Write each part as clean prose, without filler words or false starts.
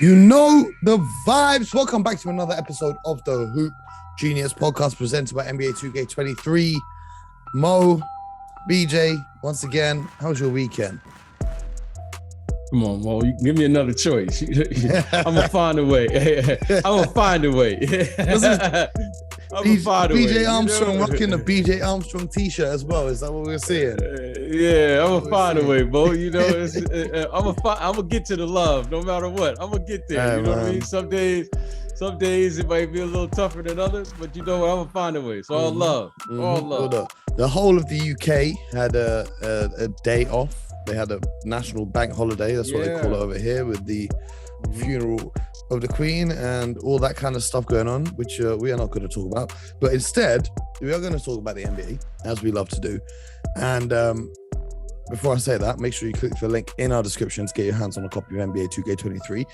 You know the vibes. Welcome back to another episode of the Hoop Genius podcast presented by NBA 2K23. Mo, BJ, once again, how was your weekend? Come on, Mo, you give me another choice. I'm gonna find a way. I'm gonna find a way. BJ Armstrong rocking the BJ Armstrong t-shirt as well. Is that what we're seeing? Yeah, I'm gonna find a way, Bo. You know, I'm gonna get to the love no matter what. I'm gonna get there. You know what I mean? Some days it might be a little tougher than others, but you know what? I'm gonna find a way. It's all love. All love. Well, the whole of the UK had a day off. They had a national bank holiday. That's what they call it over here, with the funeral of the Queen and all that kind of stuff going on, which we are not going to talk about. But instead, we are going to talk about the NBA, as we love to do. And before I say that, make sure you click the link in our description to get your hands on a copy of NBA 2K23.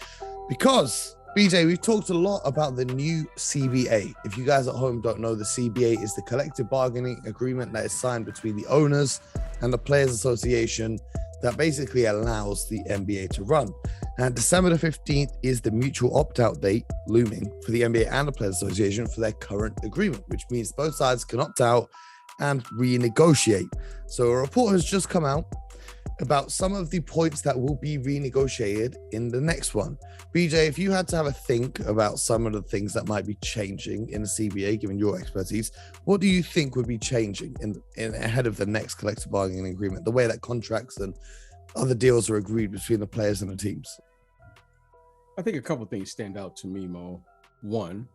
Because, BJ, we've talked a lot about the new CBA. If you guys at home don't know, the CBA is the collective bargaining agreement that is signed between the owners and the Players Association that basically allows the NBA to run. And December the 15th is the mutual opt-out date looming for the NBA and the Players Association for their current agreement, which means both sides can opt out and renegotiate. So a report has just come out about some of the points that will be renegotiated in the next one. BJ, if you had to have a think about some of the things that might be changing in the CBA, given your expertise, what do you think would be changing in ahead of the next collective bargaining agreement, the way that contracts and other deals are agreed between the players and the teams? I think a couple of things stand out to me, Mo. One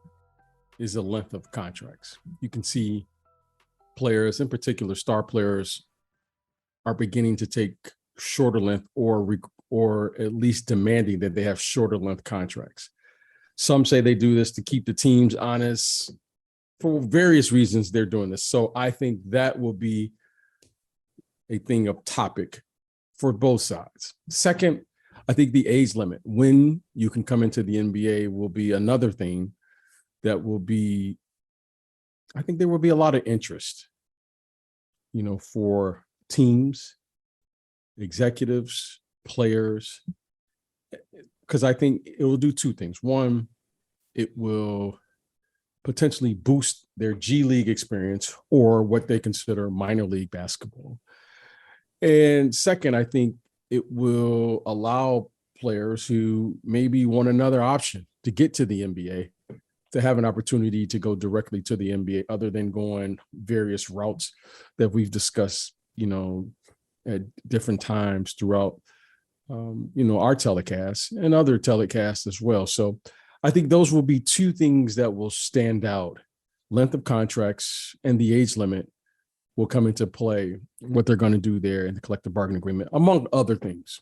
is the length of contracts. You can see players, in particular star players, are beginning to take shorter length or at least demanding that they have shorter length contracts. Some say they do this to keep the teams honest. For various reasons, they're doing this. So I think that will be a thing of topic for both sides. Second, I think the age limit, when you can come into the NBA, will be another thing that will be, I think there will be a lot of interest, for teams, executives, players, because I think it will do two things. One, it will potentially boost their G League experience or what they consider minor league basketball. And second, I think it will allow players who maybe want another option to get to the NBA to have an opportunity to go directly to the NBA other than going various routes that we've discussed, at different times throughout, our telecasts and other telecasts as well. So I think those will be two things that will stand out. Length of contracts and the age limit will come into play, what they're going to do there in the collective bargaining agreement, among other things.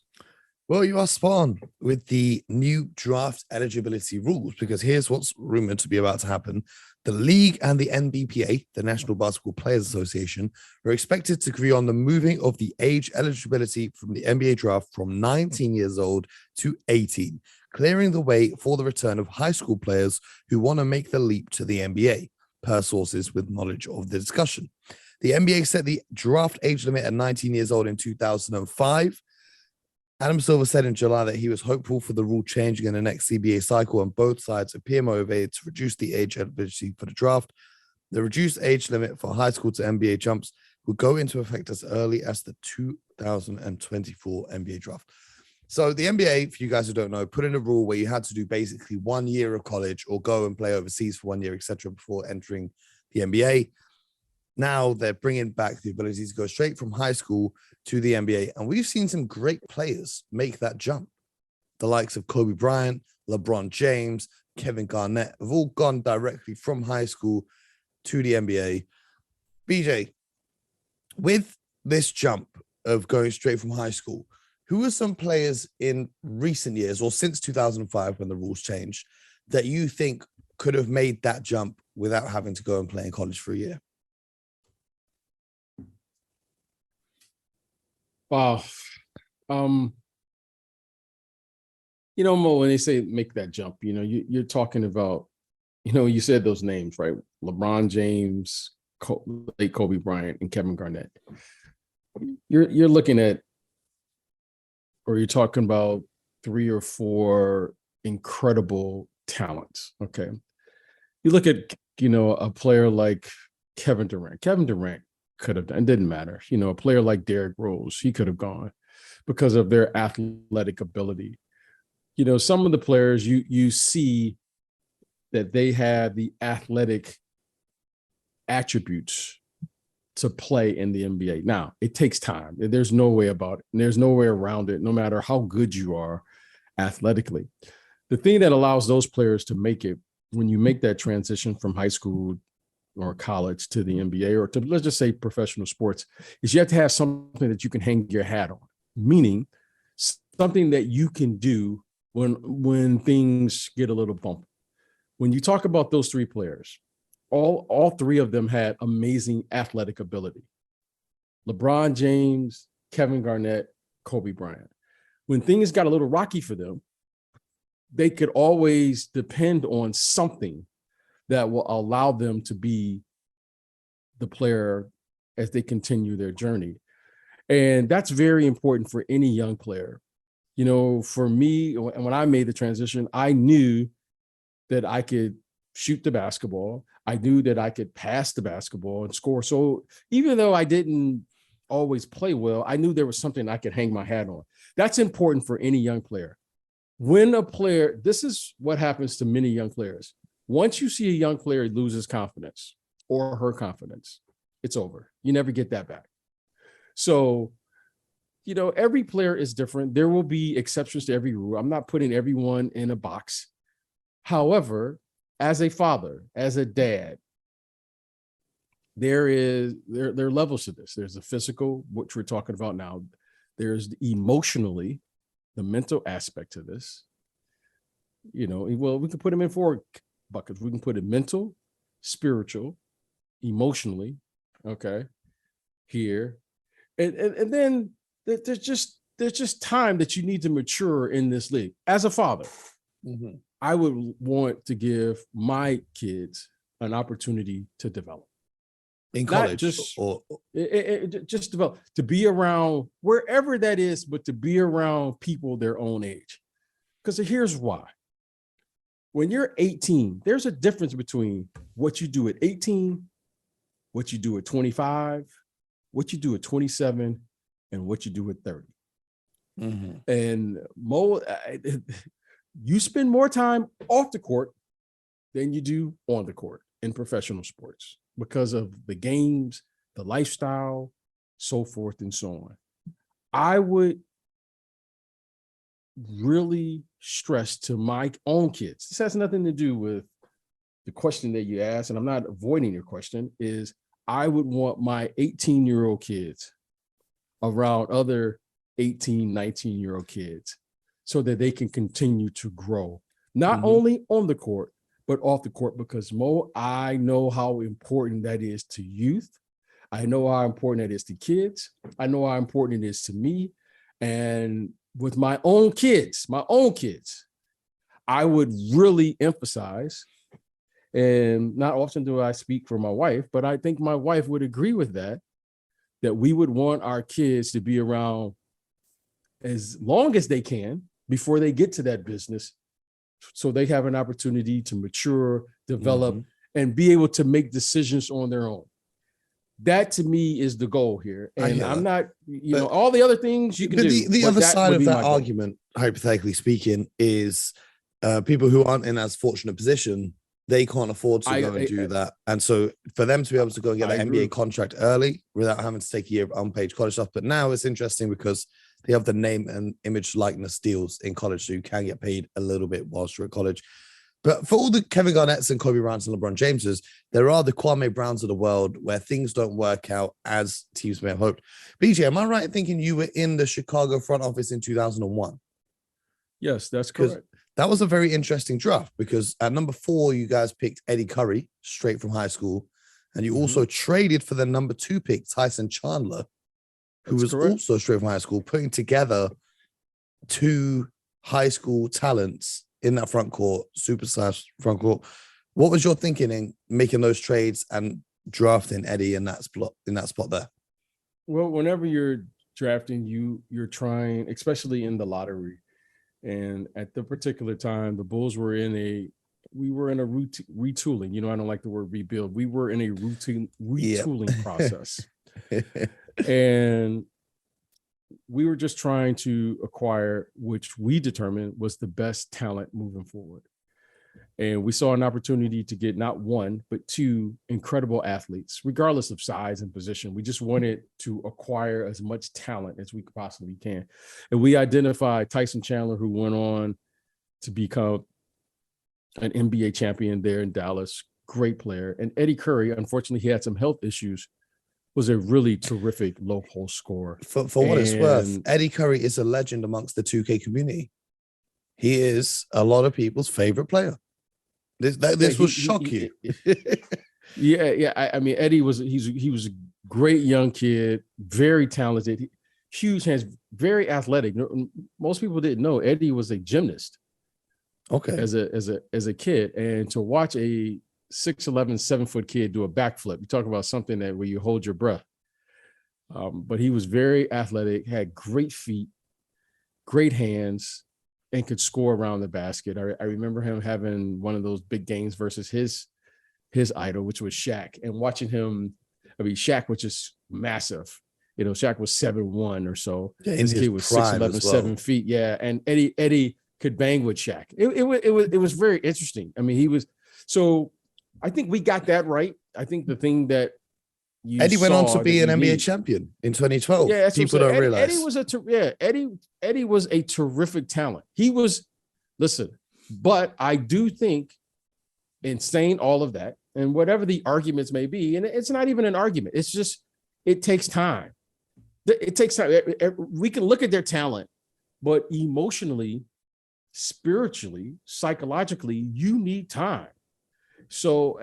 Well, you are spot on with the new draft eligibility rules, because here's what's rumored to be about to happen. The league and the NBPA, the National Basketball Players Association, are expected to agree on the moving of the age eligibility from the NBA draft from 19 years old to 18, clearing the way for the return of high school players who want to make the leap to the NBA, per sources with knowledge of the discussion. The NBA set the draft age limit at 19 years old in 2005. Adam Silver said in July that he was hopeful for the rule changing in the next CBA cycle, and both sides appear motivated to reduce the age eligibility for the draft. The reduced age limit for high school to NBA jumps will go into effect as early as the 2024 NBA draft. So the NBA, for you guys who don't know, put in a rule where you had to do basically 1 year of college or go and play overseas for 1 year, etc., before entering the NBA. Now they're bringing back the ability to go straight from high school to the NBA. And we've seen some great players make that jump. The likes of Kobe Bryant, LeBron James, Kevin Garnett have all gone directly from high school to the NBA. BJ, with this jump of going straight from high school, who are some players in recent years or since 2005 when the rules changed that you think could have made that jump without having to go and play in college for a year? Wow. Mo, when they say make that jump, you're talking about, you said those names, right? LeBron James, late Kobe Bryant, and Kevin Garnett. You're looking at, or you're talking about 3 or 4 incredible talents. Okay. You look at, a player like Kevin Durant. Kevin Durant could have done, it didn't matter. A player like Derrick Rose, he could have gone because of their athletic ability. Some of the players you see that they have the athletic attributes to play in the NBA. Now, it takes time. There's no way about it. And there's no way around it, no matter how good you are athletically. The thing that allows those players to make it when you make that transition from high school or college to the NBA or to, let's just say, professional sports, is you have to have something that you can hang your hat on, meaning something that you can do when things get a little bumpy. When you talk about those three players, all three of them had amazing athletic ability. LeBron James, Kevin Garnett, Kobe Bryant. When things got a little rocky for them, they could always depend on something that will allow them to be the player as they continue their journey. And that's very important for any young player. For me, when I made the transition, I knew that I could shoot the basketball. I knew that I could pass the basketball and score. So even though I didn't always play well, I knew there was something I could hang my hat on. That's important for any young player. When a player, this is what happens to many young players. Once you see a young player lose his confidence or her confidence, it's over. You never get that back. So, every player is different. There will be exceptions to every rule. I'm not putting everyone in a box. However, as a father, as a dad, there are levels to this. There's the physical, which we're talking about now. There's emotionally, the mental aspect to this. Well, we can put them in 4 buckets. We can put it mental, spiritual, emotionally, okay, here. And then there's just time that you need to mature in this league. As a father, I would want to give my kids an opportunity to develop. In college, just develop, to be around wherever that is, but to be around people their own age. Because here's why. When you're 18, there's a difference between what you do at 18, what you do at 25, what you do at 27, and what you do at 30. And you spend more time off the court than you do on the court in professional sports because of the games, the lifestyle, so forth and so on. I would really stress to my own kids, this has nothing to do with the question that you asked, and I'm not avoiding your question, is I would want my 18-year-old kids around other 18, 19-year-old kids so that they can continue to grow, not only on the court, but off the court, because I know how important that is to youth. I know how important that is to kids. I know how important it is to me. And with my own kids, I would really emphasize, and not often do I speak for my wife, but I think my wife would agree with that we would want our kids to be around as long as they can before they get to that business, so they have an opportunity to mature, develop, and be able to make decisions on their own. That to me is the goal here. And I'm not, all the other things you can do. The other side of that argument, hypothetically speaking, is people who aren't in as fortunate position, they can't afford to go and do that. And so for them to be able to go and get an NBA contract early without having to take a year of unpaid college stuff. But now it's interesting because they have the name and image likeness deals in college, so you can get paid a little bit whilst you're at college. But for all the Kevin Garnett's and Kobe Bryant's and LeBron Jameses, there are the Kwame Browns of the world where things don't work out as teams may have hoped. BJ, am I right in thinking you were in the Chicago front office in 2001? Yes, that's correct. That was a very interesting draft because at number 4, you guys picked Eddie Curry straight from high school. And you also traded for the number 2 pick, Tyson Chandler, who was also straight from high school, putting together 2 high school talents in that front court, superstar front court. What was your thinking in making those trades and drafting Eddie in that spot there? Well, whenever you're drafting, you're trying, especially in the lottery, And at the particular time, the Bulls were in a retooling. I don't like the word rebuild. We were in a retooling process. And we were just trying to acquire, which we determined was the best talent moving forward. And we saw an opportunity to get not one, but two incredible athletes, regardless of size and position. We just wanted to acquire as much talent as we possibly can. And we identified Tyson Chandler, who went on to become an NBA champion there in Dallas, great player. And Eddie Curry, unfortunately, he had some health issues, was a really terrific low post scorer. For what it's worth, Eddie Curry is a legend amongst the 2K community. He is a lot of people's favorite player. This will shock you. Yeah. I mean, Eddie was a great young kid, very talented, huge hands, very athletic. Most people didn't know Eddie was a gymnast. Okay. As a kid, and to watch a 6'11", 7-foot kid do a backflip, you talk about something that where you hold your breath. But he was very athletic, had great feet, great hands, and could score around the basket. I remember him having one of those big games versus his idol, which was Shaq, and watching him. I mean, Shaq was just massive. Shaq was 7'1" or so. Yeah, this kid was 6'11", 7 feet. Yeah, and Eddie could bang with Shaq. It was very interesting. I mean, he was. So I think we got that right. I think the thing that Eddie went on to be an NBA champion in 2012. Yeah, people don't realize. Eddie was a terrific talent. He was, but I do think, in saying all of that, and whatever the arguments may be, and it's not even an argument. It's just, it takes time. It takes time. We can look at their talent, but emotionally, spiritually, psychologically, you need time. So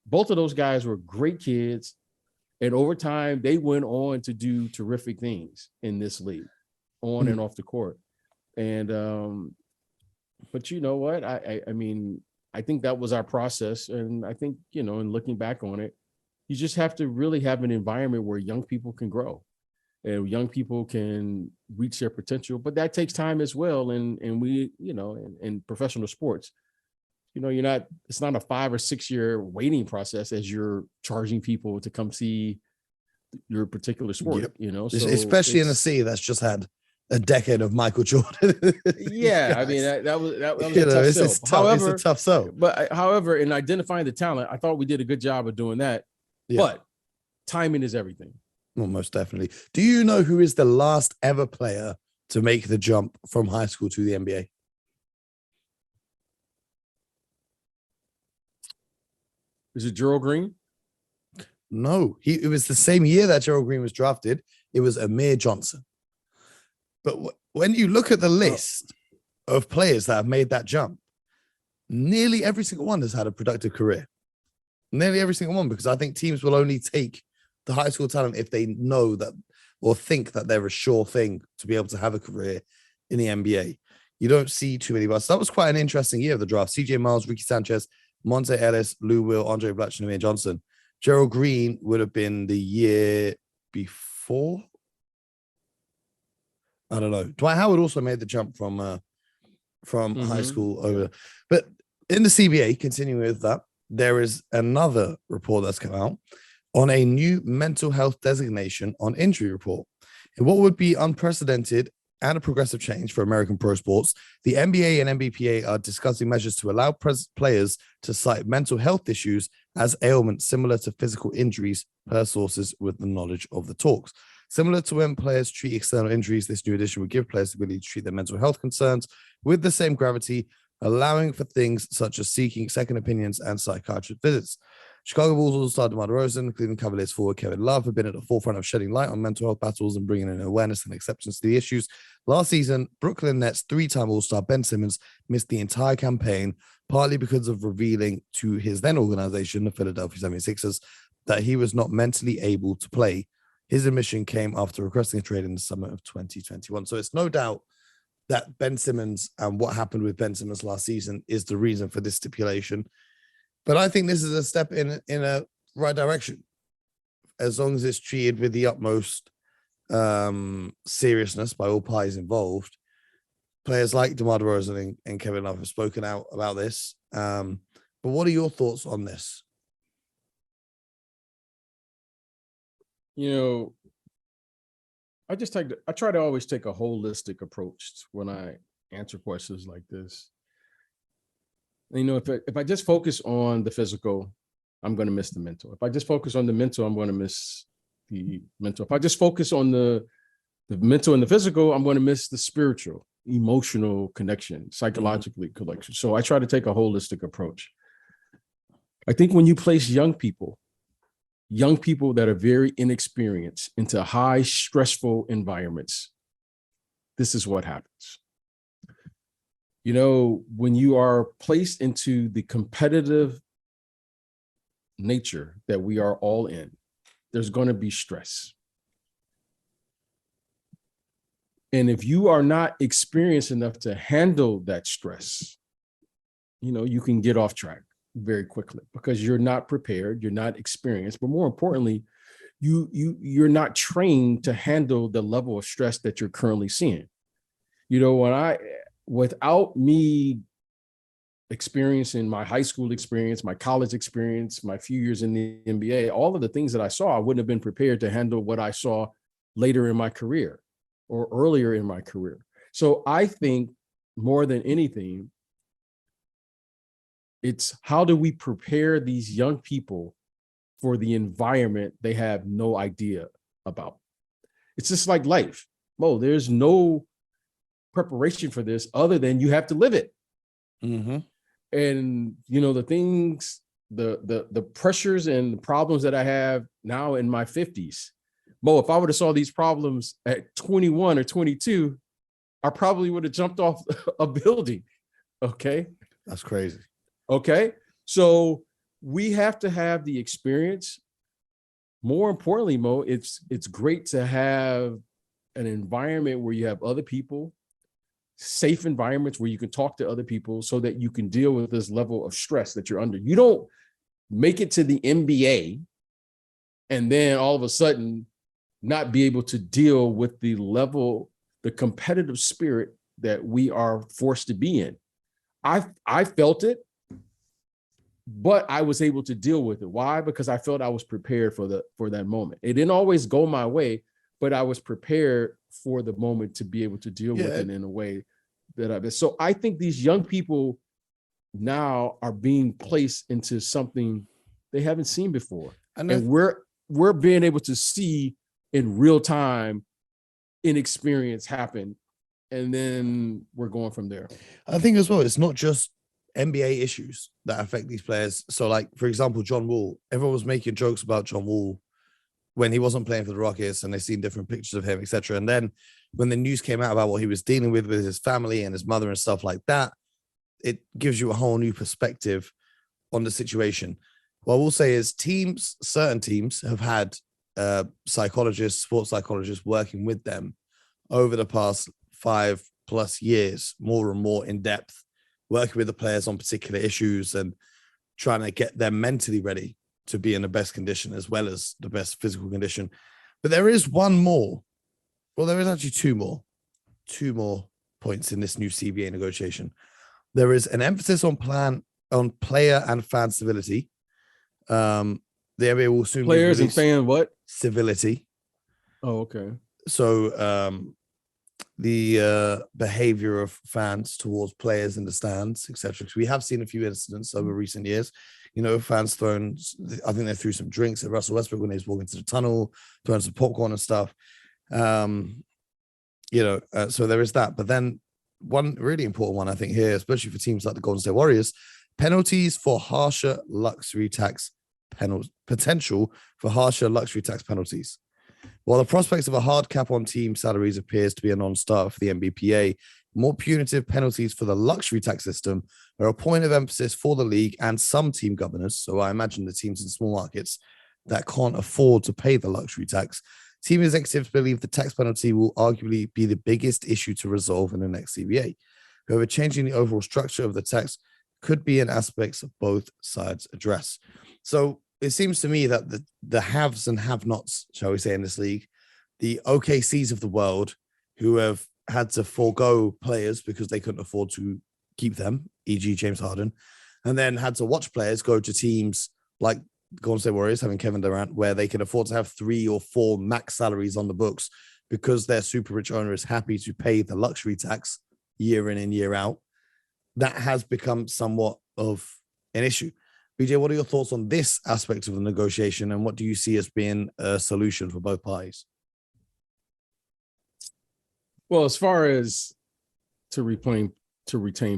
both of those guys were great kids. And over time, they went on to do terrific things in this league, on and off the court. And, but you know what? I mean, I think that was our process. And I think, in looking back on it, you just have to really have an environment where young people can grow and young people can reach their potential. But that takes time as well. And we, in professional sports, it's not a 5 or 6 year waiting process as you're charging people to come see your particular sport, So especially in a city that's just had a decade of Michael Jordan. Yeah. I mean, that was a tough sell. However, it's a tough sell. But however, in identifying the talent, I thought we did a good job of doing that. Yeah. But timing is everything. Well, most definitely. Do you know who is the last ever player to make the jump from high school to the NBA? Is it Gerald Green? No, it was the same year that Gerald Green was drafted. It was Amir Johnson. But when you look at the list of players that have made that jump, nearly every single one has had a productive career. Nearly every single one, because I think teams will only take the high school talent if they know that or think that they're a sure thing to be able to have a career in the NBA. You don't see too many busts. That was quite an interesting year of the draft. CJ Miles, Ricky Sanchez, Monte Ellis, Lou Will, Andre Blatch, and Amir Johnson. Gerald Green would have been the year before. I don't know. Dwight Howard also made the jump from high school over. But in the CBA, continuing with that, there is another report that's come out on a new mental health designation on injury report. In what would be unprecedented and a progressive change for American pro sports, the NBA and NBPA are discussing measures to allow players to cite mental health issues as ailments similar to physical injuries per sources with the knowledge of the talks. Similar to when players treat external injuries, this new addition would give players the ability to treat their mental health concerns with the same gravity, allowing for things such as seeking second opinions and psychiatric visits. Chicago Bulls all-star DeMar DeRozan, Cleveland Cavaliers forward Kevin Love have been at the forefront of shedding light on mental health battles and bringing in awareness and acceptance to the issues. Last season, Brooklyn Nets three-time all-star Ben Simmons missed the entire campaign, partly because of revealing to his then organization, the Philadelphia 76ers, that he was not mentally able to play. His admission came after requesting a trade in the summer of 2021. So it's no doubt that Ben Simmons and what happened with Ben Simmons last season is the reason for this stipulation. But I think this is a step in a right direction, as long as it's treated with the utmost seriousness by all parties involved. players like DeMar DeRozan and Kevin Love have spoken out about this. But what are your thoughts on this? You know, I try to always take a holistic approach when I answer questions like this. You know, if I just focus on the physical, I'm going to miss the mental. If I just focus on the mental, I'm going to miss the mental. If I just focus on the mental and the physical, I'm going to miss the spiritual, emotional connection, psychologically connection. So I try to take a holistic approach. I think when you place young people that are very inexperienced into high stressful environments, this is what happens. You know, when you are placed into the competitive nature that we are all in, there's going to be stress. And if you are not experienced enough to handle that stress, you know, you can get off track very quickly because you're not prepared, you're not experienced, but more importantly, you're not trained to handle the level of stress that you're currently seeing. You know, without me experiencing my high school experience, my college experience, my few years in the NBA, all of the things that I saw, I wouldn't have been prepared to handle what I saw later in my career or earlier in my career. So I think more than anything, it's how do we prepare these young people for the environment they have no idea about? It's just like life. Mo, there's no preparation for this other than you have to live it. Mm-hmm. And, you know, the things, the pressures and the problems that I have now in my 50s, Mo, if I would have saw these problems at 21 or 22, I probably would have jumped off a building. Okay. That's crazy. Okay. So we have to have the experience. More importantly, Mo, it's great to have an environment where you have other people, safe environments where you can talk to other people so that you can deal with this level of stress that you're under. You don't make it to the NBA and then all of a sudden not be able to deal with the level, the competitive spirit that we are forced to be in. I felt it, but I was able to deal with it. Why? Because I felt I was prepared for that moment. It didn't always go my way, but I was prepared for the moment to be able to deal with it in a way that I've been. So I think these young people now are being placed into something they haven't seen before. And we're being able to see in real time inexperience happen. And then we're going from there. I think as well, it's not just NBA issues that affect these players. So like, for example, John Wall, everyone was making jokes about John Wall when he wasn't playing for the Rockets and they've seen different pictures of him, etc. And then when the news came out about what he was dealing with his family and his mother and stuff like that, it gives you a whole new perspective on the situation. What I will say is certain teams have had psychologists, sports psychologists working with them over the past 5+ years, more and more in depth, working with the players on particular issues and trying to get them mentally ready to be in the best condition as well as the best physical condition. But there is one more. Well, there is actually two more points in this new CBA negotiation. There is an emphasis on player and fan civility. The NBA will soon players and fan what? Civility. Oh, okay. So the behavior of fans towards players in the stands, etc. Because we have seen a few incidents over recent years. You know, fans thrown, I think they threw some drinks at Russell Westbrook when he was walking to the tunnel, throwing some popcorn and stuff. You know, so there is that. But then one really important one, I think, here, especially for teams like the Golden State Warriors, penalties for harsher luxury tax potential for harsher luxury tax penalties. While the prospects of a hard cap on team salaries appears to be a non-starter for the NBPA, more punitive penalties for the luxury tax system are a point of emphasis for the league and some team governors. So I imagine the teams in small markets that can't afford to pay the luxury tax. Team executives believe the tax penalty will arguably be the biggest issue to resolve in the next CBA. However, changing the overall structure of the tax could be in aspects of both sides address. So it seems to me that the haves and have-nots, shall we say, in this league, the OKCs of the world, who have had to forego players because they couldn't afford to keep them, e.g. James Harden, and then had to watch players go to teams like Golden State Warriors having Kevin Durant, where they can afford to have 3 or 4 max salaries on the books because their super rich owner is happy to pay the luxury tax year in and year out. That has become somewhat of an issue. BJ, what are your thoughts on this aspect of the negotiation, and what do you see as being a solution for both parties? Well, as far as to retain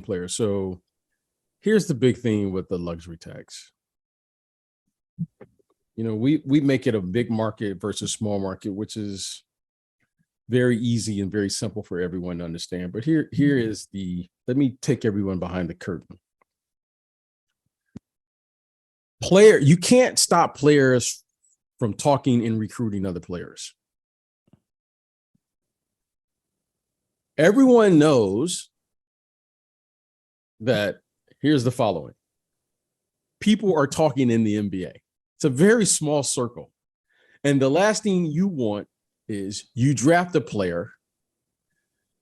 players, so here's the big thing with the luxury tax. You know, we make it a big market versus small market, which is very easy and very simple for everyone to understand. But here is let me take everyone behind the curtain. You can't stop players from talking and recruiting other players. Everyone knows that here's the following. People are talking in the NBA. It's a very small circle. And the last thing you want is you draft a player.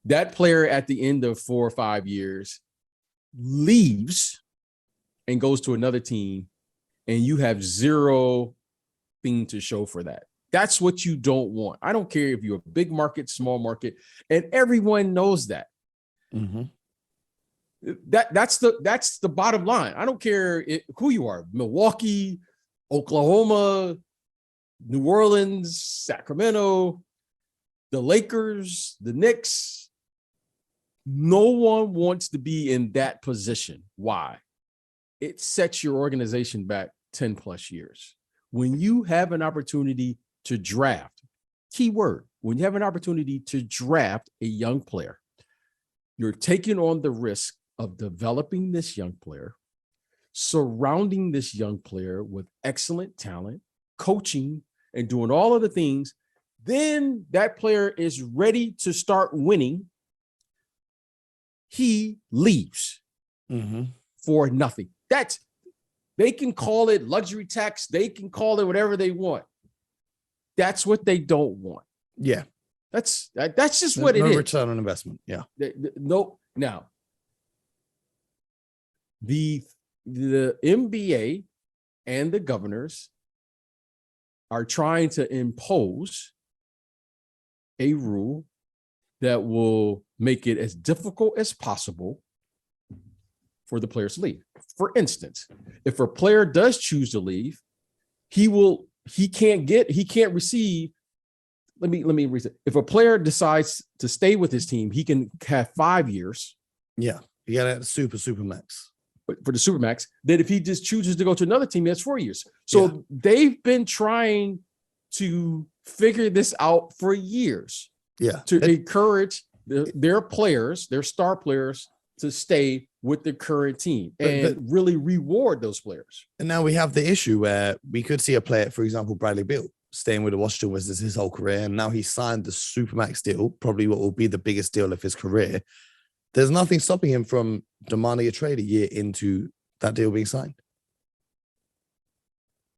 That player at the end of 4 or 5 years leaves and goes to another team, and you have zero thing to show for that. That's what you don't want. I don't care if you're a big market, small market, and everyone knows that. Mm-hmm. That's the bottom line. I don't care who you are, Milwaukee, Oklahoma, New Orleans, Sacramento, the Lakers, the Knicks. No one wants to be in that position. Why? It sets your organization back 10 plus years. When you have an opportunity to draft, key word, when you have an opportunity to draft a young player, you're taking on the risk of developing this young player, surrounding this young player with excellent talent, coaching, and doing all of the things. Then that player is ready to start winning. He leaves for nothing. They can call it luxury tax. They can call it whatever they want. That's what they don't want. Yeah. That's just what it is. No return on investment. Yeah. No. Now, the NBA and the governors are trying to impose a rule that will make it as difficult as possible for the players to leave. For instance, if a player does choose to leave, he can't receive. Let me reset. If a player decides to stay with his team, he can have 5 years. Yeah. You got to super max. For the Supermax, then if he just chooses to go to another team, he has 4 years. So they've been trying to figure this out for years. Yeah. To encourage their players, their star players, to stay with the current team and really reward those players. And now we have the issue where we could see a player, for example, Bradley Beal, staying with the Washington Wizards his whole career, and now he signed the Supermax deal, probably what will be the biggest deal of his career. There's nothing stopping him from demanding a trade a year into that deal being signed.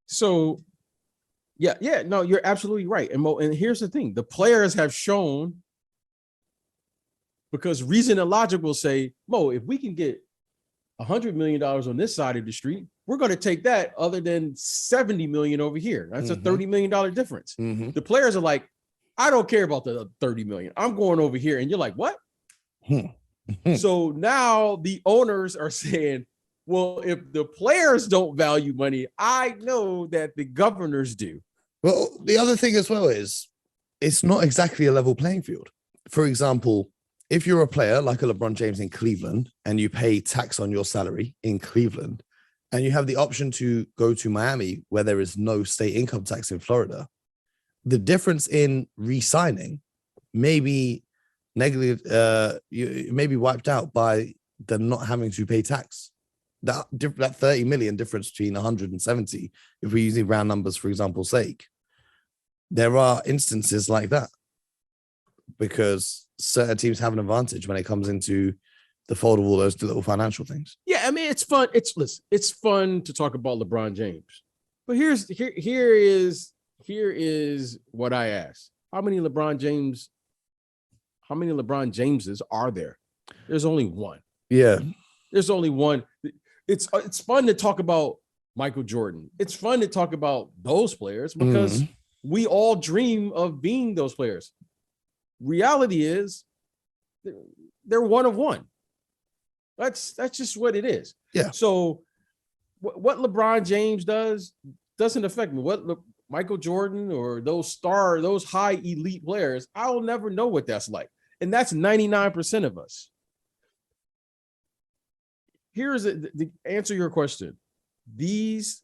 So, no, you're absolutely right. And here's the thing. The players have shown, because reason and logic will say, Mo, if we can get $100 million on this side of the street, we're going to take that other than $70 million over here. That's a $30 million difference. The players are like, I don't care about the $30 million. I'm going over here. And you're like, what? So now the owners are saying, well, if the players don't value money, I know that the governors do. Well, the other thing as well is it's not exactly a level playing field. For example, if you're a player like a LeBron James in Cleveland and you pay tax on your salary in Cleveland and you have the option to go to Miami where there is no state income tax in Florida, the difference in re-signing may be may be wiped out by them not having to pay tax. That 30 million difference between 170, if we're using round numbers, for example's sake, there are instances like that because certain teams have an advantage when it comes into the fold of all those little financial things. Yeah, I mean, it's fun. It's fun to talk about LeBron James, but here is what I asked: how many how many LeBron Jameses are there? There's only one. Yeah. There's only one. It's fun to talk about Michael Jordan. It's fun to talk about those players because we all dream of being those players. Reality is they're one of one. That's just what it is. Yeah. So what LeBron James doesn't affect me. What Michael Jordan or those high elite players, I'll never know what that's like. And that's 99% of us. Here's the answer your question. These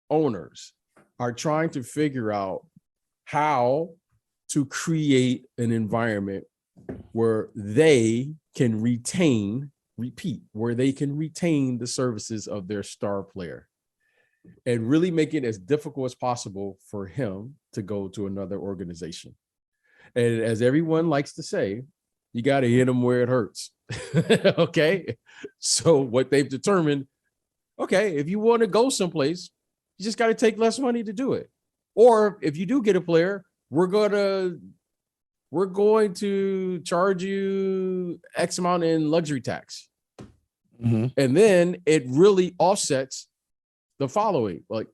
owners are trying to figure out how to create an environment where they can retain the services of their star player and really make it as difficult as possible for him to go to another organization. And as everyone likes to say, you got to hit them where it hurts. Okay. So what they've determined, okay, if you want to go someplace, you just got to take less money to do it. Or if you do get a player, we're going to charge you X amount in luxury tax. And then it really offsets the following. Like,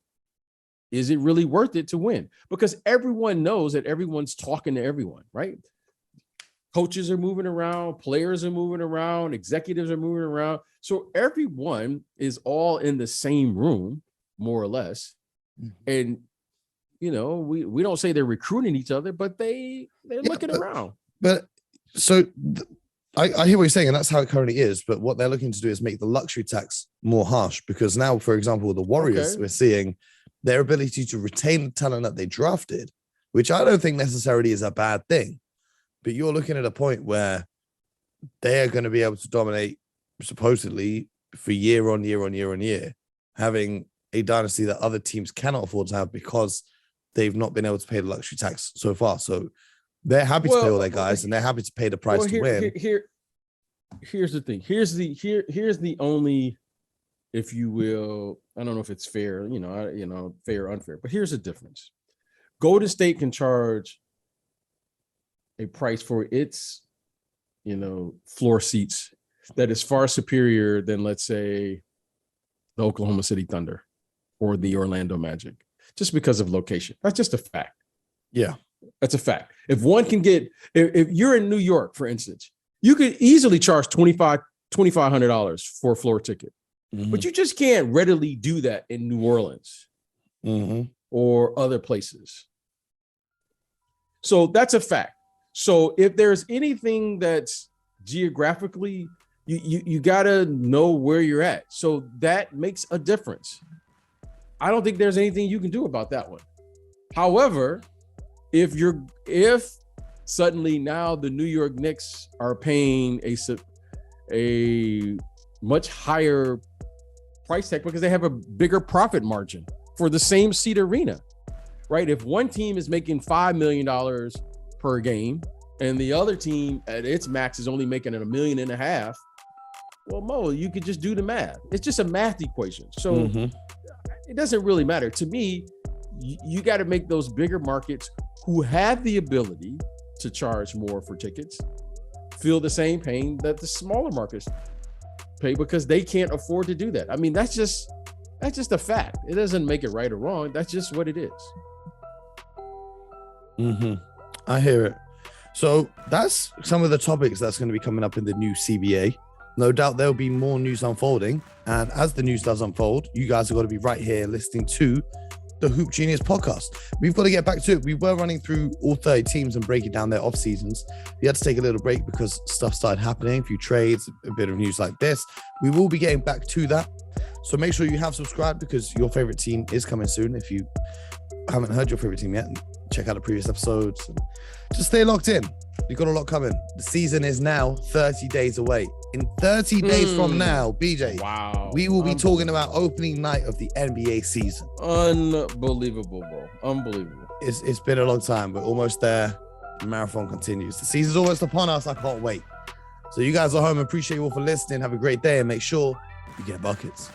is it really worth it to win? Because everyone knows that everyone's talking to everyone, right? Coaches are moving around, players are moving around, executives are moving around. So everyone is all in the same room, more or less. And, you know, we don't say they're recruiting each other, but they're looking around. But so I hear what you're saying, and that's how it currently is. But what they're looking to do is make the luxury tax more harsh, because now, for example, the Warriors, we're seeing their ability to retain the talent that they drafted, which I don't think necessarily is a bad thing. But you're looking at a point where they are going to be able to dominate, supposedly, for year on year on year on year, having a dynasty that other teams cannot afford to have because they've not been able to pay the luxury tax so far. So they're happy to pay all their guys, and they're happy to pay the price to win. Here's the thing. Here's the only, if you will, I don't know if it's fair, fair or unfair, but here's the difference. Golden State can charge a price for its, floor seats that is far superior than, let's say, the Oklahoma City Thunder or the Orlando Magic, just because of location. That's just a fact. Yeah, that's a fact. If one can get, if you're in New York, for instance, you could easily charge $2,500 for a floor ticket, but you just can't readily do that in New Orleans or other places. So that's a fact. So if there's anything that's geographically, you got to know where you're at. So that makes a difference. I don't think there's anything you can do about that one. However, if suddenly now the New York Knicks are paying a much higher price tag because they have a bigger profit margin for the same seat arena, right? If one team is making $5 million per game and the other team at its max is only making $1.5 million, well, Mo, you could just do the math. It's just a math equation. So it doesn't really matter. To me, you got to make those bigger markets who have the ability to charge more for tickets feel the same pain that the smaller markets pay because they can't afford to do that. I mean, that's just a fact. It doesn't make it right or wrong. That's just what it is. I hear it. So that's some of the topics that's going to be coming up in the new CBA. No doubt there'll be more news unfolding. And as the news does unfold, you guys have got to be right here listening to the Hoop Genius podcast. We've got to get back to it. We were running through all 30 teams and breaking down their off seasons. We had to take a little break because stuff started happening, a few trades, a bit of news like this. We will be getting back to that. So make sure you have subscribed because your favorite team is coming soon. If you haven't heard your favorite team yet, check out the previous episodes. And just stay locked in. We've got a lot coming. The season is now 30 days away. In 30 days from now, BJ, we will be talking about opening night of the NBA season. Unbelievable, bro. Unbelievable. It's been a long time. We're almost there. The marathon continues. The season's almost upon us. I can't wait. So you guys are home. Appreciate you all for listening. Have a great day and make sure you get buckets.